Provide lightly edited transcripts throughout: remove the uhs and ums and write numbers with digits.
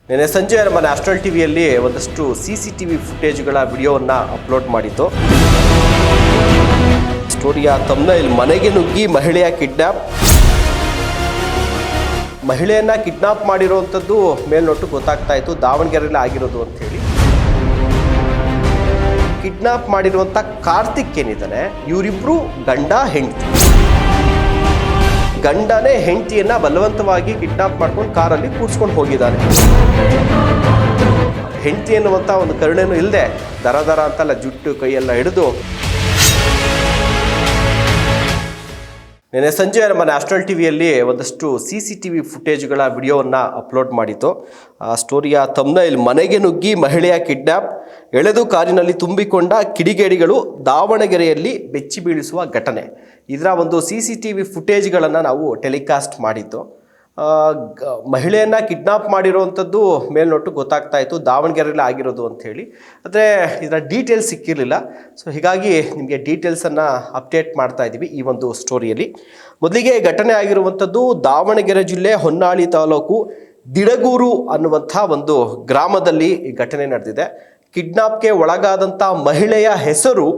ನೆನ್ನೆ ಸಂಜೆ ನಮ್ಮ ನ್ಯಾಷನಲ್ ಟಿವಿಯಲ್ಲಿ ಒಂದಷ್ಟು CCTV ಫುಟೇಜ್ಗಳ ವಿಡಿಯೋವನ್ನು ಅಪ್ಲೋಡ್ ಮಾಡಿತ್ತು. ಸ್ಟೋರಿಯ ತಮ್ನೈಲ್ ಮನೆಗೆ ನುಗ್ಗಿ ಮಹಿಳೆಯ ಕಿಡ್ನಾಪ್. ಮಹಿಳೆಯನ್ನ ಕಿಡ್ನಾಪ್ ಮಾಡಿರುವಂಥದ್ದು ಮೇಲ್ನೋಟು ಗೊತ್ತಾಗ್ತಾ ಇತ್ತು, ದಾವಣಗೆರೆಯಲ್ಲಿ ಆಗಿರೋದು ಅಂತ ಹೇಳಿ. ಕಿಡ್ನಾಪ್ ಮಾಡಿರುವಂಥ ಕಾರ್ತಿಕ್ ಏನಿದ್ದಾನೆ, ಇವರಿಬ್ರು ಗಂಡ ಹೆಂಡತಿ. ಗಂಡನೇ ಹೆಂಡತಿಯನ್ನ ಬಲವಂತವಾಗಿ ಕಿಡ್ನಾಪ್ ಮಾಡ್ಕೊಂಡು ಕಾರಲ್ಲಿ ಕೂರಿಸ್ಕೊಂಡು ಹೋಗಿದ್ದಾನೆ. ಹೆಂಡತಿ ಎನ್ನುವಂಥ ಒಂದು ಕರುಣೆನೂ ಇಲ್ಲದೆ ದರ ಅಂತೆಲ್ಲ ಜುಟ್ಟು ಕೈಯೆಲ್ಲ ಹಿಡಿದು ನೆನ್ನೆ ಸಂಜೆ ನಮ್ಮ ನ್ಯಾಷನಲ್ ಟಿವಿಯಲ್ಲಿ ಒಂದಷ್ಟು CCTV ಫುಟೇಜ್ಗಳ ವಿಡಿಯೋವನ್ನು ಅಪ್ಲೋಡ್ ಮಾಡಿತ್ತು. ಆ ಸ್ಟೋರಿಯ ತಮ್ನೈಲ್ ಮನೆಗೆ ನುಗ್ಗಿ ಮಹಿಳೆಯ ಕಿಡ್ನಾಪ್, ಎಳೆದು ಕಾರಿನಲ್ಲಿ ತುಂಬಿಕೊಂಡ ಕಿಡಿಗೇಡಿಗಳು ದಾವಣಗೆರೆಯಲ್ಲಿ ಬೆಚ್ಚಿ ಬೀಳಿಸುವ ಘಟನೆ. ಇದರ ಒಂದು CCTV ಫುಟೇಜ್ಗಳನ್ನು ನಾವು ಟೆಲಿಕಾಸ್ಟ್ ಮಾಡಿದ್ದು. ಮಹಿಳೆಯನ್ನು ಕಿಡ್ನಾಪ್ ಮಾಡಿರೋವಂಥದ್ದು ಮೇಲ್ನೋಟು ಗೊತ್ತಾಗ್ತಾ ಇತ್ತು, ದಾವಣಗೆರೆಯಲ್ಲಿ ಆಗಿರೋದು ಅಂಥೇಳಿ. ಆದರೆ ಇದರ ಡೀಟೇಲ್ಸ್ ಸಿಕ್ಕಿರಲಿಲ್ಲ. ಸೊ ಹೀಗಾಗಿ ನಿಮಗೆ ಡೀಟೇಲ್ಸನ್ನು ಅಪ್ಡೇಟ್ ಮಾಡ್ತಾ ಇದ್ದೀವಿ ಈ ಒಂದು ಸ್ಟೋರಿಯಲ್ಲಿ. ಮೊದಲಿಗೆ ಘಟನೆ ಆಗಿರುವಂಥದ್ದು ದಾವಣಗೆರೆ ಜಿಲ್ಲೆ ಹೊನ್ನಾಳಿ ತಾಲೂಕು ದಿಡಗೂರು ಅನ್ನುವಂಥ ಒಂದು ಗ್ರಾಮದಲ್ಲಿ ಈ ಘಟನೆ ನಡೆದಿದೆ. ಕಿಡ್ನಾಪ್ಗೆ ಒಳಗಾದಂಥ ಮಹಿಳೆಯ ಹೆಸರು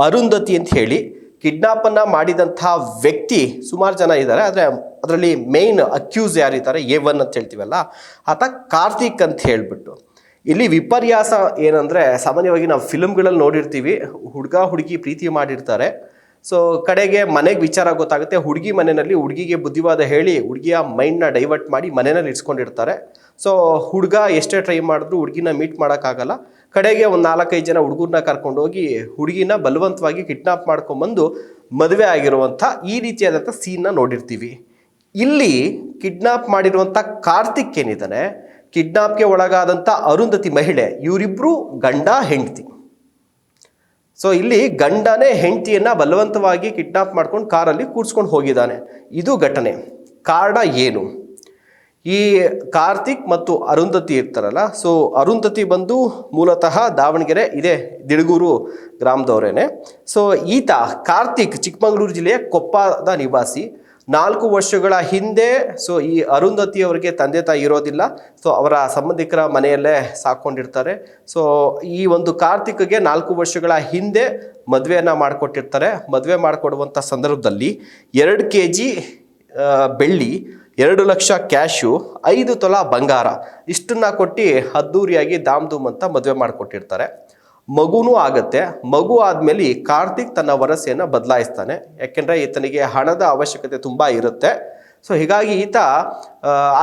ಅರುಂಧತಿ ಅಂತ ಹೇಳಿ. ಕಿಡ್ನಾಪನ್ನು ಮಾಡಿದಂಥ ವ್ಯಕ್ತಿ ಸುಮಾರು ಜನ ಇದ್ದಾರೆ, ಆದರೆ ಅದರಲ್ಲಿ ಮೇಯ್ನ್ ಅಕ್ಯೂಸ್ ಯಾರಿದ್ದಾರೆ, A1 ಅಂತ ಹೇಳ್ತೀವಲ್ಲ, ಆತ ಕಾರ್ತಿಕ್ ಅಂತ ಹೇಳಿಬಿಟ್ಟು. ಇಲ್ಲಿ ವಿಪರ್ಯಾಸ ಏನಂದರೆ, ಸಾಮಾನ್ಯವಾಗಿ ನಾವು ಫಿಲ್ಮ್ಗಳಲ್ಲಿ ನೋಡಿರ್ತೀವಿ, ಹುಡುಗ ಹುಡುಗಿ ಪ್ರೀತಿ ಮಾಡಿರ್ತಾರೆ. ಸೊ ಕಡೆಗೆ ಮನೆಗೆ ವಿಚಾರ ಗೊತ್ತಾಗುತ್ತೆ, ಹುಡುಗಿ ಮನೆಯಲ್ಲಿ ಹುಡುಗಿಗೆ ಬುದ್ಧಿವಾದ ಹೇಳಿ ಹುಡುಗಿಯ ಮೈಂಡ್ನ ಡೈವರ್ಟ್ ಮಾಡಿ ಮನೆಯಲ್ಲಿ ಇಡ್ಸ್ಕೊಂಡಿರ್ತಾರೆ. ಸೊ ಹುಡುಗ ಎಷ್ಟೇ ಟ್ರೈ ಮಾಡಿದ್ರು ಹುಡುಗಿನ ಮೀಟ್ ಮಾಡೋಕ್ಕಾಗಲ್ಲ. ಕಡೆಗೆ ಒಂದು 4-5 ಜನ ಹುಡುಗರನ್ನ ಕರ್ಕೊಂಡೋಗಿ ಹುಡುಗಿನ ಬಲವಂತವಾಗಿ ಕಿಡ್ನಾಪ್ ಮಾಡ್ಕೊಂಬಂದು ಮದುವೆ ಆಗಿರುವಂಥ ಈ ರೀತಿಯಾದಂಥ ಸೀನ್ನ ನೋಡಿರ್ತೀವಿ. ಇಲ್ಲಿ ಕಿಡ್ನಾಪ್ ಮಾಡಿರುವಂಥ ಕಾರ್ತಿಕ್ ಏನಿದ್ದಾನೆ, ಕಿಡ್ನಾಪ್ಗೆ ಒಳಗಾದಂಥ ಅರುಂಧತಿ ಮಹಿಳೆ, ಇವರಿಬ್ಬರು ಗಂಡ ಹೆಂಡತಿ. ಸೊ ಇಲ್ಲಿ ಗಂಡನೇ ಹೆಂಡತಿಯನ್ನು ಬಲವಂತವಾಗಿ ಕಿಡ್ನಾಪ್ ಮಾಡ್ಕೊಂಡು ಕಾರಲ್ಲಿ ಕೂರಿಸ್ಕೊಂಡು ಹೋಗಿದ್ದಾನೆ. ಇದು ಘಟನೆ. ಕಾರಣ ಏನು? ಈ ಕಾರ್ತಿಕ್ ಮತ್ತು ಅರುಂಧತಿ ಇರ್ತಾರಲ್ಲ, ಸೊ ಅರುಂಧತಿ ಬಂದು ಮೂಲತಃ ದಾವಣಗೆರೆ ಇದೇ ದಿಡಗೂರು ಗ್ರಾಮದವರೇನೆ. ಸೊ ಈತ ಕಾರ್ತಿಕ್ ಚಿಕ್ಕಮಗಳೂರು ಜಿಲ್ಲೆಯ ಕೊಪ್ಪದ ನಿವಾಸಿ. 4 ವರ್ಷಗಳ ಹಿಂದೆ ಸೊ ಈ ಅರುಂಧತಿ ಅವರಿಗೆ ತಂದೆ ತಾಯಿ ಇರೋದಿಲ್ಲ. ಸೊ ಅವರ ಸಂಬಂಧಿಕರ ಮನೆಯಲ್ಲೇ ಸಾಕೊಂಡಿರ್ತಾರೆ. ಸೊ ಈ ಒಂದು ಕಾರ್ತಿಕ್ಗೆ 4 ವರ್ಷಗಳ ಹಿಂದೆ ಮದುವೆಯನ್ನು ಮಾಡಿಕೊಟ್ಟಿರ್ತಾರೆ. ಮದುವೆ ಮಾಡಿಕೊಡುವಂಥ ಸಂದರ್ಭದಲ್ಲಿ 2 kg ಬೆಳ್ಳಿ, 2 ಲಕ್ಷ ಕ್ಯಾಶು, 5 ತೊಲ ಬಂಗಾರ ಇಷ್ಟನ್ನ ಕೊಟ್ಟು ಅದ್ದೂರಿಯಾಗಿ ಧಾಮ್ ಅಂತ ಮದುವೆ ಮಾಡಿಕೊಟ್ಟಿರ್ತಾರೆ. ಮಗುನೂ ಆಗತ್ತೆ. ಮಗು ಆದಮೇಲೆ ಕಾರ್ತಿಕ್ ತನ್ನ ವರಸೆಯನ್ನು ಬದಲಾಯಿಸ್ತಾನೆ. ಯಾಕೆಂದರೆ ಈತನಿಗೆ ಹಣದ ಅವಶ್ಯಕತೆ ತುಂಬ ಇರುತ್ತೆ. ಸೊ ಹೀಗಾಗಿ ಈತ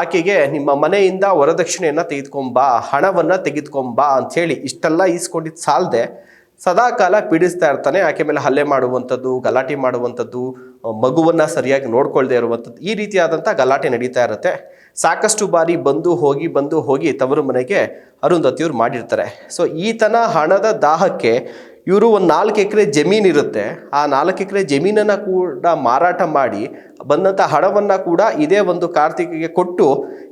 ಆಕೆಗೆ ನಿಮ್ಮ ಮನೆಯಿಂದ ವರದಕ್ಷಿಣೆಯನ್ನು ತೆಗೆದುಕೊಂಬಾ, ಹಣವನ್ನು ತೆಗೆದುಕೊಂಬಾ ಅಂಥೇಳಿ ಇಷ್ಟೆಲ್ಲ ಈಸ್ಕೊಂಡಿದ್ದು ಸಾಲದೆ ಸದಾಕಾಲ ಪೀಡಿಸ್ತಾ ಇರ್ತಾನೆ. ಆಕೆ ಮೇಲೆ ಹಲ್ಲೆ ಮಾಡುವಂಥದ್ದು, ಗಲಾಟೆ ಮಾಡುವಂಥದ್ದು, ಮಗುವನ್ನು ಸರಿಯಾಗಿ ನೋಡ್ಕೊಳ್ದೇ ಇರುವಂಥದ್ದು, ಈ ರೀತಿಯಾದಂಥ ಗಲಾಟೆ ನಡೀತಾ ಇರುತ್ತೆ. ಸಾಕಷ್ಟು ಬಾರಿ ಬಂದು ಹೋಗಿ ತವರು ಮನೆಗೆ ಅರುಂಧತಿಯವ್ರು ಮಾಡಿರ್ತಾರೆ. ಸೊ ಈತನ ಹಣದ ದಾಹಕ್ಕೆ ಇವರು ಒಂದು 4 ಎಕರೆ ಜಮೀನಿರುತ್ತೆ. ಆ 4 ಎಕರೆ ಜಮೀನನ್ನು ಕೂಡ ಮಾರಾಟ ಮಾಡಿ ಬಂದಂಥ ಹಣವನ್ನು ಕೂಡ ಇದೇ ಒಂದು ಕಾರ್ತಿಕ್ಗೆ ಕೊಟ್ಟು,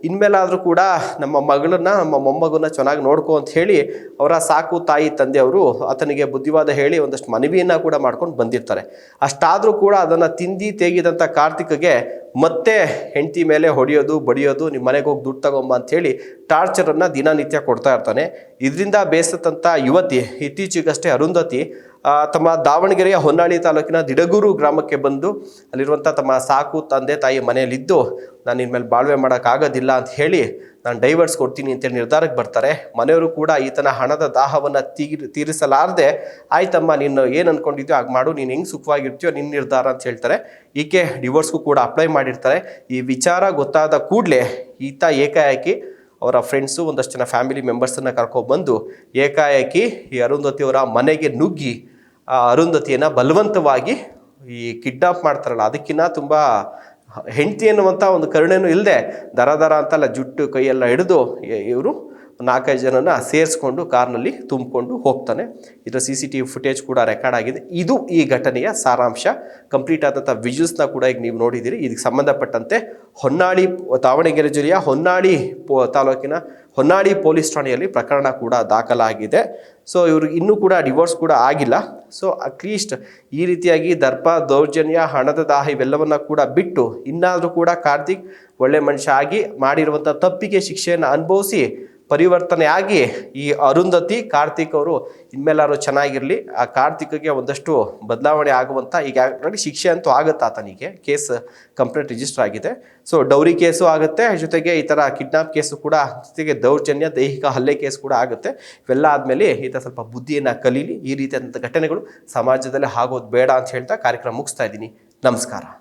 ಇನ್ಮೇಲಾದರೂ ಕೂಡ ನಮ್ಮ ಮಗಳನ್ನ, ನಮ್ಮ ಮೊಮ್ಮಗನ್ನ ಚೆನ್ನಾಗಿ ನೋಡ್ಕೊ ಅಂತ ಹೇಳಿ ಅವರ ಸಾಕು ತಾಯಿ ತಂದೆಯವರು ಆತನಿಗೆ ಬುದ್ಧಿವಾದ ಹೇಳಿ ಒಂದಷ್ಟು ಮನವಿಯನ್ನು ಕೂಡ ಮಾಡ್ಕೊಂಡು ಬಂದಿರ್ತಾರೆ. ಅಷ್ಟಾದರೂ ಕೂಡ ಅದನ್ನು ತಿಂದು ತೆಗೆದಂಥ ಕಾರ್ತಿಕ್ಗೆ ಮತ್ತೆ ಹೆಂಡತಿ ಮೇಲೆ ಹೊಡೆಯೋದು, ಬಡಿಯೋದು, ನಿಮ್ಮ ಮನೆಗೆ ಹೋಗಿ ದುಡ್ಡು ತಗೊಂಬ ಅಂಥೇಳಿ ಟಾರ್ಚರನ್ನು ದಿನನಿತ್ಯ ಕೊಡ್ತಾ ಇರ್ತಾನೆ. ಇದರಿಂದ ಬೇಸತ್ತಂಥ ಯುವತಿ ಇತ್ತೀಚೆಗಷ್ಟೇ ಅರುಂಧತಿ ತಮ್ಮ ದಾವಣಗೆರೆಯ ಹೊನ್ನಾಳಿ ತಾಲೂಕಿನ ದಿಡಗೂರು ಗ್ರಾಮಕ್ಕೆ ಬಂದು ಅಲ್ಲಿರುವಂಥ ತಮ್ಮ ಸಾಕು ತಂದೆ ತಾಯಿ ಮನೆಯಲ್ಲಿದ್ದು, ನಾನು ಇನ್ಮೇಲೆ ಬಾಳ್ವೆ ಮಾಡೋಕ್ಕಾಗೋದಿಲ್ಲ ಅಂತ ಹೇಳಿ ನಾನು ಡೈವರ್ಸ್ ಕೊಡ್ತೀನಿ ಅಂತೇಳಿ ನಿರ್ಧಾರಕ್ಕೆ ಬರ್ತಾರೆ. ಮನೆಯವರು ಕೂಡ ಈತನ ಹಣದ ದಾಹವನ್ನು ತೀರಿಸಲಾರದೆ, ಆಯ್ತಮ್ಮ ನೀನು ಏನು ಅಂದ್ಕೊಂಡಿದ್ಯೋ ಆಗ ಮಾಡು, ನೀನು ಹೆಂಗೆ ಸುಖವಾಗಿರ್ತೀಯೋ ನಿನ್ನ ನಿರ್ಧಾರ ಅಂತ ಹೇಳ್ತಾರೆ. ಈಕೆ ಡಿವೋರ್ಸ್ಗೂ ಕೂಡ ಅಪ್ಲೈ ಮಾಡಿರ್ತಾರೆ. ಈ ವಿಚಾರ ಗೊತ್ತಾದ ಕೂಡಲೇ ಈತ ಏಕಾಏಕಿ ಅವರ ಫ್ರೆಂಡ್ಸು, ಒಂದಷ್ಟು ಜನ ಫ್ಯಾಮಿಲಿ ಮೆಂಬರ್ಸನ್ನು ಕರ್ಕೊಬಂದು ಏಕಾಏಕಿ ಈ ಅರುಂಧತಿಯವರ ಮನೆಗೆ ನುಗ್ಗಿ ಆ ಅರುಂಧತಿಯನ್ನು ಬಲವಂತವಾಗಿ ಈ ಕಿಡ್ನಾಪ್ ಮಾಡ್ತಾರಲ್ಲ, ಅದಕ್ಕಿಂತ ತುಂಬ ಹೆಂಡತಿ ಎನ್ನುವಂಥ ಒಂದು ಕರುಣೆನೂ ಇಲ್ಲದೆ ದರ ಅಂತೆಲ್ಲ ಜುಟ್ಟು ಕೈಯೆಲ್ಲ ಹಿಡಿದು ಇವರು 4-5 ಜನನ ಸೇರಿಸ್ಕೊಂಡು ಕಾರ್ನಲ್ಲಿ ತುಂಬಿಕೊಂಡು ಹೋಗ್ತಾನೆ. ಇದರ CCTV ಫುಟೇಜ್ ಕೂಡ ರೆಕಾರ್ಡ್ ಆಗಿದೆ. ಇದು ಈ ಘಟನೆಯ ಸಾರಾಂಶ. ಕಂಪ್ಲೀಟ್ ಆದಂಥ ವಿಜುವಲ್ಸ್ನ ಕೂಡ ಈಗ ನೀವು ನೋಡಿದ್ದೀರಿ. ಇದಕ್ಕೆ ಸಂಬಂಧಪಟ್ಟಂತೆ ದಾವಣಗೆರೆ ಜಿಲ್ಲೆಯ ಹೊನ್ನಾಳಿ ತಾಲೂಕಿನ ಹೊನ್ನಾಳಿ ಪೊಲೀಸ್ ಠಾಣೆಯಲ್ಲಿ ಪ್ರಕರಣ ಕೂಡ ದಾಖಲಾಗಿದೆ. ಸೊ ಇವ್ರಿಗೆ ಇನ್ನೂ ಕೂಡ ಡಿವೋರ್ಸ್ ಕೂಡ ಆಗಿಲ್ಲ. ಸೊ ಅಟ್ಲೀಸ್ಟ್ ಈ ರೀತಿಯಾಗಿ ದರ್ಪ, ದೌರ್ಜನ್ಯ, ಹಣದ ದಾಹ ಇವೆಲ್ಲವನ್ನ ಕೂಡ ಬಿಟ್ಟು ಇನ್ನಾದರೂ ಕೂಡ ಕಾರ್ತಿಕ್ ಒಳ್ಳೆ ಮನುಷ್ಯ ಆಗಿ ಮಾಡಿರುವಂಥ ತಪ್ಪಿಗೆ ಶಿಕ್ಷೆಯನ್ನು ಅನುಭವಿಸಿ ಪರಿವರ್ತನೆ ಆಗಿ ಈ ಅರುಂಧತಿ ಕಾರ್ತಿಕ್ ಅವರು ಇನ್ಮೇಲಾದ್ರು ಚೆನ್ನಾಗಿರಲಿ. ಆ ಕಾರ್ತಿಕ್ಗೆ ಒಂದಷ್ಟು ಬದಲಾವಣೆ ಆಗುವಂಥ ಈಗ ಆಲ್ರೆಡಿ ಶಿಕ್ಷೆ ಅಂತೂ ಆಗುತ್ತೆ, ಆತನಿಗೆ ಕೇಸ್ ಕಂಪ್ಲೇಂಟ್ ರಿಜಿಸ್ಟರ್ ಆಗಿದೆ. ಸೊ ಡೌರಿ ಕೇಸು ಆಗುತ್ತೆ, ಜೊತೆಗೆ ಈ ಥರ ಕಿಡ್ನಾಪ್ ಕೇಸು ಕೂಡ, ಜೊತೆಗೆ ದೌರ್ಜನ್ಯ ದೈಹಿಕ ಹಲ್ಲೆ ಕೇಸ್ ಕೂಡ ಆಗುತ್ತೆ. ಇವೆಲ್ಲ ಆದಮೇಲೆ ಈತ ಸ್ವಲ್ಪ ಬುದ್ಧಿಯನ್ನು ಕಲೀಲಿ. ಈ ರೀತಿಯಾದಂಥ ಘಟನೆಗಳು ಸಮಾಜದಲ್ಲಿ ಆಗೋದು ಬೇಡ ಅಂತ ಹೇಳ್ತಾ ಕಾರ್ಯಕ್ರಮ ಮುಗಿಸ್ತಾ ಇದ್ದೀನಿ. ನಮಸ್ಕಾರ.